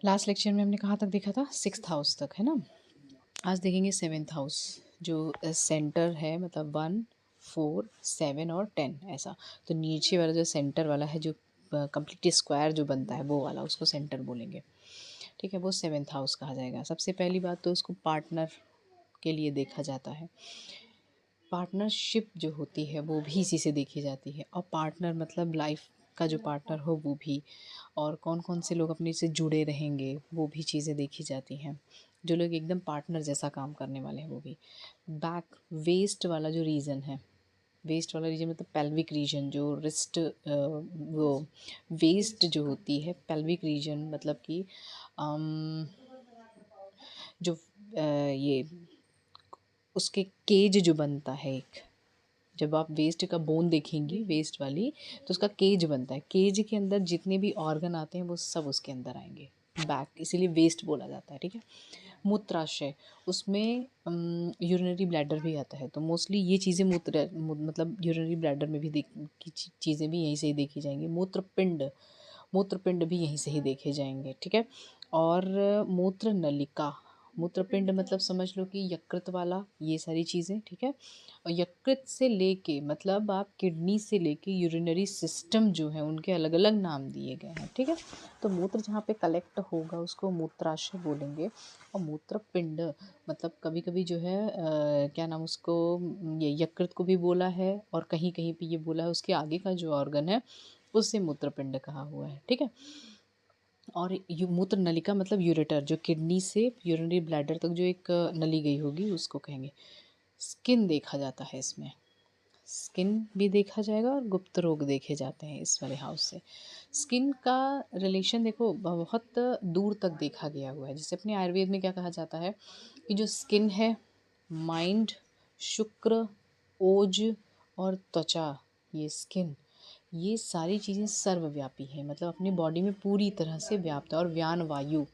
Last lecture में हमने कहाँ तक देखा था? 6th हाउस तक, है ना। आज देखेंगे 7th हाउस जो सेंटर है, मतलब 1, 4, 7 और 10 ऐसा। तो नीचे वाला जो सेंटर वाला है, जो कंप्लीट स्क्वायर जो बनता है वो वाला, उसको सेंटर बोलेंगे। ठीक है, वो 7th हाउस कहा जाएगा। सबसे पहली बात तो उसको पार्टनर के लिए देखा जाता है। पार्टनरशिप जो होती है वो भी इसी से देखी जाती है, और पार्टनर मतलब लाइफ का जो पार्टनर हो वो भी, और कौन कौन से लोग अपने से जुड़े रहेंगे वो भी चीज़ें देखी जाती हैं। जो लोग एकदम पार्टनर जैसा काम करने वाले हैं वो भी। बैक वेस्ट वाला जो रीजन है, वेस्ट वाला रीजन मतलब पेल्विक रीजन, जो रिस्ट वो वेस्ट जो होती है पेल्विक रीजन, मतलब कि जो ये उसके केज जो बनता है एक, जब आप वेस्ट का बोन देखेंगी वेस्ट वाली, तो उसका केज बनता है। केज के अंदर जितने भी ऑर्गन आते हैं वो सब उसके अंदर आएंगे, बैक, इसीलिए वेस्ट बोला जाता है। ठीक है, मूत्राशय, उसमें यूरिनरी ब्लैडर भी आता है। तो मोस्टली ये चीज़ें मतलब यूरिनरी ब्लैडर में भी की चीज़ें भी यहीं से ही देखी जाएंगी। मूत्रपिंड, मूत्रपिंड भी यहीं से ही देखे जाएंगे। ठीक है, और मूत्र नलिका, मूत्रपिंड मतलब समझ लो कि यकृत वाला, ये सारी चीज़ें। ठीक है, और यकृत से लेके मतलब आप किडनी से लेके यूरिनरी सिस्टम जो है उनके अलग अलग नाम दिए गए हैं। ठीक है, तो मूत्र जहाँ पे कलेक्ट होगा उसको मूत्राशय बोलेंगे। और मूत्रपिंड मतलब कभी कभी जो है क्या नाम उसको, ये यकृत को भी बोला है, और कहीं कहीं पे ये बोला है उसके आगे का जो ऑर्गन है उससे मूत्रपिंड कहा हुआ है। ठीक है, और मूत्र नलिका मतलब यूरेटर, जो किडनी से यूरिनरी ब्लैडर तक जो एक नली गई होगी उसको कहेंगे। स्किन देखा जाता है इसमें, स्किन भी देखा जाएगा और गुप्त रोग देखे जाते हैं इस वाले हाउस से। स्किन का रिलेशन देखो बहुत दूर तक देखा गया हुआ है। जैसे अपने आयुर्वेद में क्या कहा जाता है कि जो स्किन है, माइंड, शुक्र, ओज और त्वचा, ये स्किन, ये सारी चीज़ें सर्वव्यापी हैं, मतलब अपनी बॉडी में पूरी तरह से व्याप्त है। और व्यान वायु,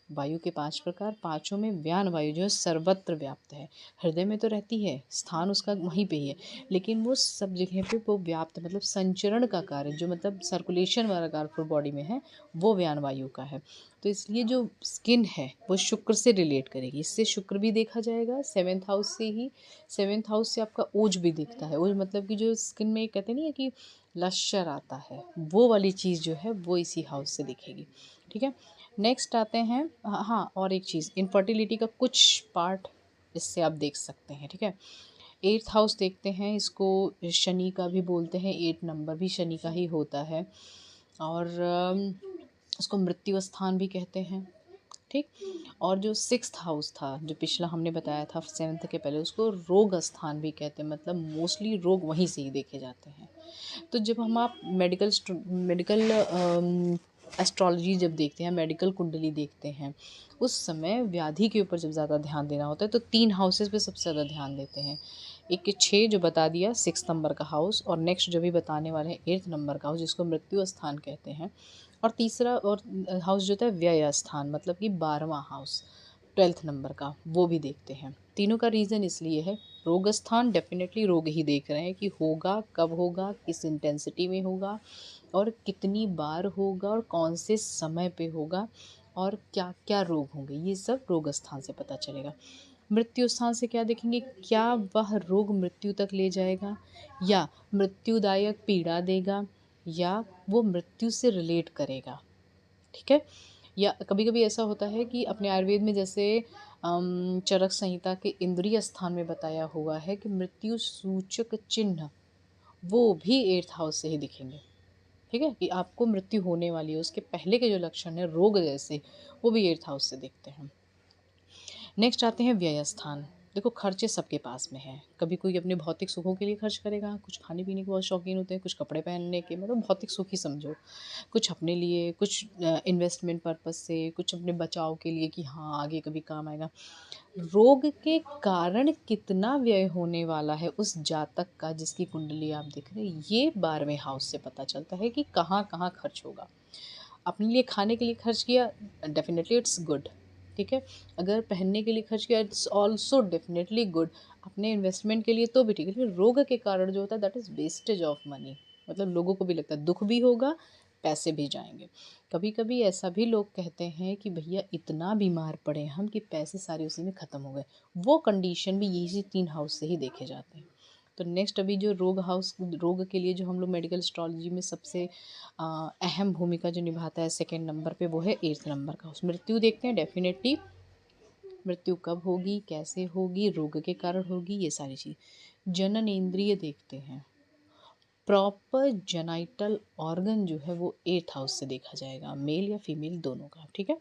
वायु के 5 प्रकार, पांचों में व्यान वायु जो है सर्वत्र व्याप्त है। हृदय में तो रहती है, स्थान उसका वहीं पे ही है, लेकिन वो सब जगह पे वो व्याप्त, मतलब संचरण का कार्य, जो मतलब सर्कुलेशन वाला कार्य पूरी बॉडी में है, वो व्यान वायु का है। तो इसलिए जो स्किन है वो शुक्र से रिलेट करेगी, इससे शुक्र भी देखा जाएगा 7th हाउस से ही। 7th हाउस से आपका ओज भी दिखता है। ओज मतलब कि जो स्किन में कहते नहीं है कि लश्यर आता है, वो वाली चीज़ जो है वो इसी हाउस से दिखेगी। ठीक है, नेक्स्ट आते हैं, हाँ और एक चीज़, इनफर्टिलिटी का कुछ पार्ट इससे आप देख सकते हैं। ठीक है, 8th हाउस देखते हैं, इसको शनि का भी बोलते हैं, 8 नंबर भी शनि का ही होता है, और इसको मृत्यु स्थान भी कहते हैं। ठीक, और जो 6th हाउस था जो पिछला हमने बताया था 7th के पहले, उसको रोग स्थान भी कहते हैं, मतलब मोस्टली रोग वहीं से ही देखे जाते हैं। तो जब हम आप मेडिकल एस्ट्रोलॉजी जब देखते हैं, मेडिकल कुंडली देखते हैं, उस समय व्याधि के ऊपर जब ज़्यादा ध्यान देना होता है तो 3 हाउसेस पे सबसे ज़्यादा ध्यान देते हैं। एक के 6 जो बता दिया 6 नंबर का हाउस, और नेक्स्ट जो भी बताने वाले हैं 8th नंबर का हाउस जिसको मृत्यु स्थान कहते हैं, और तीसरा और हाउस जो होता है व्यय स्थान, मतलब कि 12वां हाउस 12th नंबर का, वो भी देखते हैं। तीनों का रीज़न इसलिए है, रोग स्थान डेफिनेटली रोग ही देख रहे हैं कि होगा, कब होगा, किस इंटेंसिटी में होगा, और कितनी बार होगा, और कौन से समय पे होगा, और क्या क्या रोग होंगे, ये सब रोग स्थान से पता चलेगा। मृत्यु स्थान से क्या देखेंगे, क्या वह रोग मृत्यु तक ले जाएगा, या मृत्युदायक पीड़ा देगा, या वो मृत्यु से रिलेट करेगा। ठीक है, या कभी कभी ऐसा होता है कि अपने आयुर्वेद में जैसे चरक संहिता के इंद्रिय स्थान में बताया हुआ है कि मृत्यु सूचक चिन्ह वो भी 8th हाउस से ही दिखेंगे। ठीक है, कि आपको मृत्यु होने वाली है, उसके पहले के जो लक्षण है रोग जैसे, वो भी 8th हाउस से दिखते हैं। नेक्स्ट आते हैं व्यय स्थान। देखो खर्चे सबके पास में हैं, कभी कोई अपने भौतिक सुखों के लिए खर्च करेगा, कुछ खाने पीने के बहुत शौकीन होते हैं, कुछ कपड़े पहनने के, मतलब भौतिक सुख ही समझो, कुछ अपने लिए, कुछ इन्वेस्टमेंट पर्पस से, कुछ अपने बचाव के लिए कि हाँ आगे कभी काम आएगा। रोग के कारण कितना व्यय होने वाला है उस जातक का जिसकी कुंडली आप देख रहे हैं, ये 12वें हाउस से पता चलता है कि कहाँ कहाँ खर्च होगा। अपने लिए खाने के लिए खर्च किया, डेफिनेटली इट्स गुड। ठीक है, अगर पहनने के लिए खर्च किया, इट्स ऑल्सो डेफिनेटली गुड। अपने इन्वेस्टमेंट के लिए तो भी ठीक है, लेकिन रोग के कारण जो होता है that is wastage of money, मतलब लोगों को भी लगता है दुख भी होगा, पैसे भी जाएंगे। कभी कभी ऐसा भी लोग कहते हैं कि भैया इतना बीमार पड़े हम कि पैसे सारे उसी में ख़त्म हो गए, वो कंडीशन भी यही 3 हाउस से ही देखे जाते हैं। तो नेक्स्ट अभी जो रोग के लिए जो हम लोग मेडिकल एस्ट्रोलॉजी में सबसे अहम भूमिका जो निभाता है सेकंड नंबर पे, वो है 8th नंबर का हाउस। मृत्यु देखते हैं, डेफिनेटली मृत्यु कब होगी, कैसे होगी, रोग के कारण होगी, ये सारी चीज़। जनन इंद्रिय देखते हैं, प्रॉपर जेनाइटल ऑर्गन जो है वो 8th हाउस से देखा जाएगा, मेल या फीमेल दोनों का, ठीक है।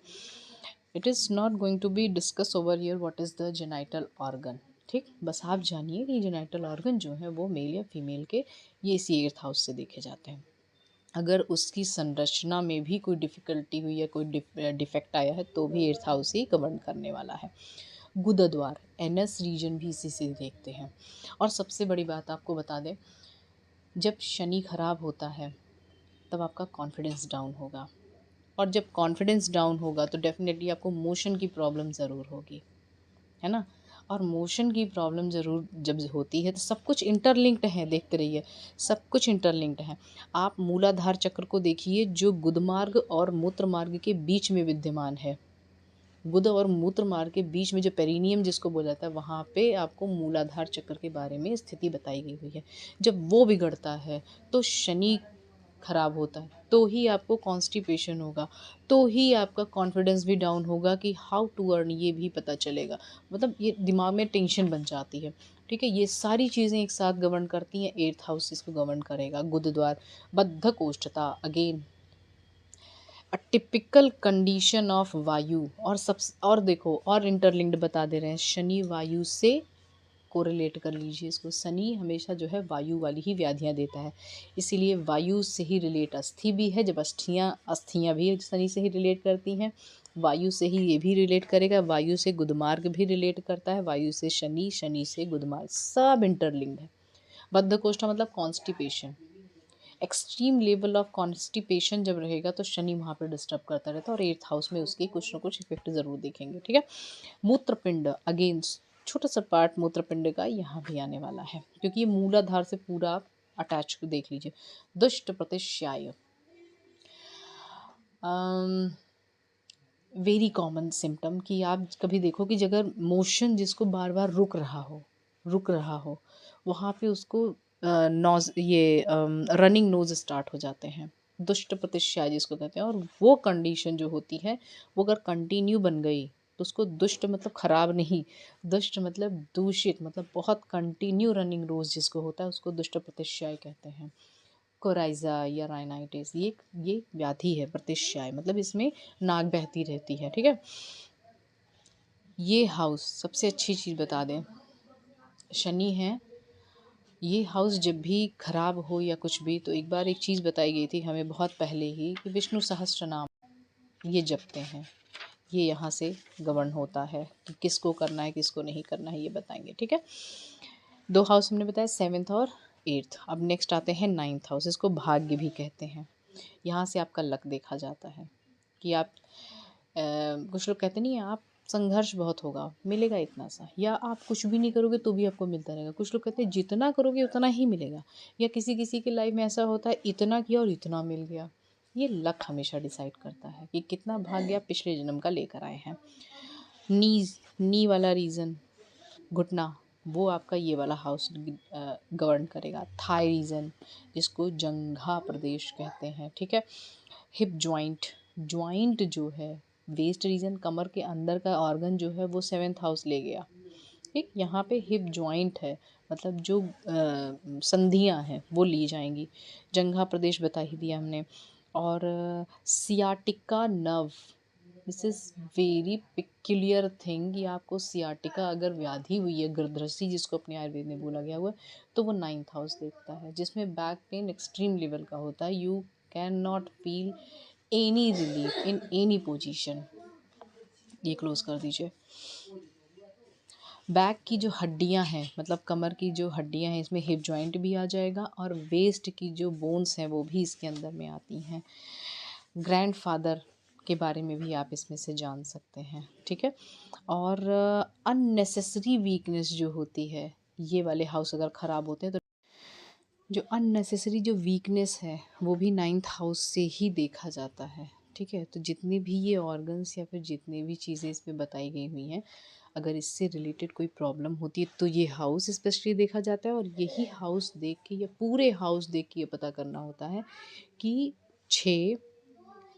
It is not going to be discuss over here what is the genital organ, ठीक। बस आप जानिए कि जेनाइटल ऑर्गन जो है वो मेल या फीमेल के ये इसी 8th हाउस से देखे जाते हैं। अगर उसकी संरचना में भी कोई डिफ़िकल्टी हुई या कोई डिफेक्ट आया है तो भी 8th हाउस ही गवर्न करने वाला है। गुदद्वार, एनएस रीजन भी इसी से देखते हैं। और सबसे बड़ी बात आपको बता दें, जब शनि खराब होता है तब आपका कॉन्फिडेंस डाउन होगा, और जब कॉन्फिडेंस डाउन होगा तो डेफिनेटली आपको मोशन की प्रॉब्लम ज़रूर होगी, है ना। और मोशन की प्रॉब्लम ज़रूर जब होती है तो सब कुछ इंटरलिंक्ड है, देखते रहिए सब कुछ इंटरलिंक्ड है। आप मूलाधार चक्र को देखिए जो गुदमार्ग और मूत्र मार्ग के बीच में विद्यमान है। गुद और मूत्र मार्ग के बीच में जो पेरिनियम जिसको बोला जाता है, वहाँ पे आपको मूलाधार चक्र के बारे में स्थिति बताई गई हुई है। जब वो बिगड़ता है तो शनि खराब होता है, तो ही आपको कॉन्स्टिपेशन होगा, तो ही आपका कॉन्फिडेंस भी डाउन होगा कि हाउ टू अर्न ये भी पता चलेगा, मतलब ये दिमाग में टेंशन बन जाती है, ठीक है। ये सारी चीज़ें एक साथ गवर्न करती हैं, 8th हाउस इसको गवर्न करेगा। गुरुद्वार, बद्धकोष्ठता, again a typical condition of वायु, और देखो और इंटरलिंक्ड बता दे रहे हैं, शनि वायु से कोरिलेट कर लीजिए इसको। शनि हमेशा जो है वायु वाली ही व्याधियाँ देता है, इसीलिए वायु से ही रिलेट अस्थि भी है। जब अस्थियाँ भी शनि से ही रिलेट करती हैं, वायु से ही ये भी रिलेट करेगा। वायु से गुदमार्ग भी रिलेट करता है, वायु से शनि, शनि से गुदमार्ग, सब इंटरलिंक्ड है। बद्धकोष्ठा मतलब constipation, extreme level of constipation जब रहेगा तो शनि वहाँ पर डिस्टर्ब करता रहता है, और 8th हाउस में उसके कुछ ना कुछ इफेक्ट ज़रूर देखेंगे, ठीक है। मूत्रपिंड, अगेन छोटा सा पार्ट मूत्रपिंड का यहाँ भी आने वाला है, क्योंकि ये मूलाधार से पूरा आप अटैच देख लीजिए। दुष्ट प्रतिश्याय, वेरी कॉमन सिम्टम कि आप कभी देखो कि अगर मोशन जिसको बार बार रुक रहा हो वहाँ पे उसको नोज ये रनिंग नोज स्टार्ट हो जाते हैं, दुष्ट प्रतिश्याय जिसको कहते हैं। और वो कंडीशन जो होती है वो अगर कंटिन्यू बन गई तो उसको दुष्ट मतलब खराब नहीं, दुष्ट मतलब दूषित, मतलब बहुत कंटिन्यू रनिंग रोज जिसको होता है उसको दुष्ट प्रतिश्याय कहते हैं। कोराइजा या राइनाइटिस, ये व्याधि है प्रतिश्याय, मतलब इसमें नाक बहती रहती है, ठीक है। ये हाउस सबसे अच्छी चीज़ बता दें, शनि है, ये हाउस जब भी खराब हो या कुछ भी, तो एक बार एक चीज़ बताई गई थी हमें बहुत पहले ही कि विष्णु सहस्त्र नाम ये जपते हैं, ये यहाँ से गवर्न होता है कि किसको करना है किसको नहीं करना है, ये बताएंगे, ठीक है। 2 हाउस हमने बताया, 7th और 8th। अब नेक्स्ट आते हैं 9th हाउस, इसको भाग्य भी कहते हैं। यहाँ से आपका लक देखा जाता है कि आप कुछ लोग कहते नहीं आप संघर्ष बहुत होगा मिलेगा इतना सा, या आप कुछ भी नहीं करोगे तो भी आपको मिलता रहेगा। कुछ लोग कहते हैं जितना करोगे उतना ही मिलेगा, या किसी किसी की लाइफ में ऐसा होता है इतना किया और इतना मिल गया। ये लक हमेशा डिसाइड करता है कि कितना भाग्य आप पिछले जन्म का लेकर आए हैं। नी वाला रीज़न, घुटना, वो आपका ये वाला हाउस गवर्न करेगा। थाई रीजन जिसको जंघा प्रदेश कहते हैं, ठीक है। हिप जॉइंट, जॉइंट जो है वेस्ट रीजन, कमर के अंदर का ऑर्गन जो है वो 7th हाउस ले गया, ठीक। यहाँ पे हिप जॉइंट है, मतलब जो संधियाँ हैं वो ली जाएंगी। जंघा प्रदेश बता ही दिया हमने। और sciatica nerve, this is very peculiar thing कि आपको सियाटिका अगर व्याधि हुई है, गर्दरसी जिसको अपने आयुर्वेद में बोला गया हुआ है, तो वो 9th हाउस देखता है, जिसमें बैक पेन एक्सट्रीम लेवल का होता है। You can not feel any relief in any position. ये क्लोज कर दीजिए। बैक की जो हड्डियां हैं, मतलब कमर की जो हड्डियां हैं, इसमें हिप जॉइंट भी आ जाएगा, और वेस्ट की जो बोन्स हैं वो भी इसके अंदर में आती हैं। ग्रैंडफादर के बारे में भी आप इसमें से जान सकते हैं, ठीक है। और अननेसेसरी वीकनेस जो होती है, ये वाले हाउस अगर ख़राब होते हैं तो जो अननेसेसरी जो वीकनेस है वो भी 9th हाउस से ही देखा जाता है। ठीक है, तो जितने भी ये ऑर्गन्स या फिर जितनी भी चीज़ें इसमें बताई गई हुई हैं, अगर इससे रिलेटेड कोई प्रॉब्लम होती है तो ये हाउस स्पेशली देखा जाता है। और यही हाउस देख के या पूरे हाउस देख के ये पता करना होता है कि 6,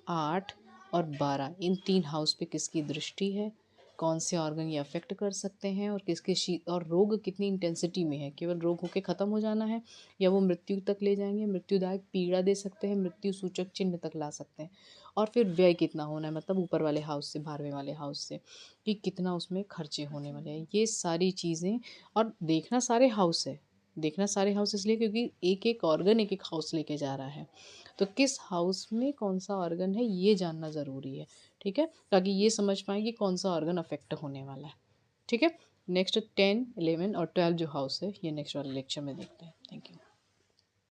8 और 12 इन 3 हाउस पे किसकी दृष्टि है, कौन से ऑर्गन ये अफेक्ट कर सकते हैं, और किसके और रोग कितनी इंटेंसिटी में है, केवल रोग होके ख़त्म हो जाना है या वो मृत्यु तक ले जाएंगे, मृत्युदायक पीड़ा दे सकते हैं, मृत्यु सूचक चिन्ह तक ला सकते हैं, और फिर व्यय कितना होना है, मतलब ऊपर वाले हाउस से 12वें वाले हाउस से कि कितना उसमें खर्चे होने वाले हैं, ये सारी चीज़ें। और देखना सारे हाउस है, देखना सारे हाउस इसलिए क्योंकि एक एक ऑर्गन एक एक हाउस लेके जा रहा है, तो किस हाउस में कौन सा ऑर्गन है ये जानना ज़रूरी है। ठीक है, ताकि ये समझ पाएँ कि कौन सा ऑर्गन अफेक्ट होने वाला है। ठीक है, नेक्स्ट 10, 11 और 12 जो हाउस है ये नेक्स्ट वाले लेक्चर में देखते हैं। Thank you.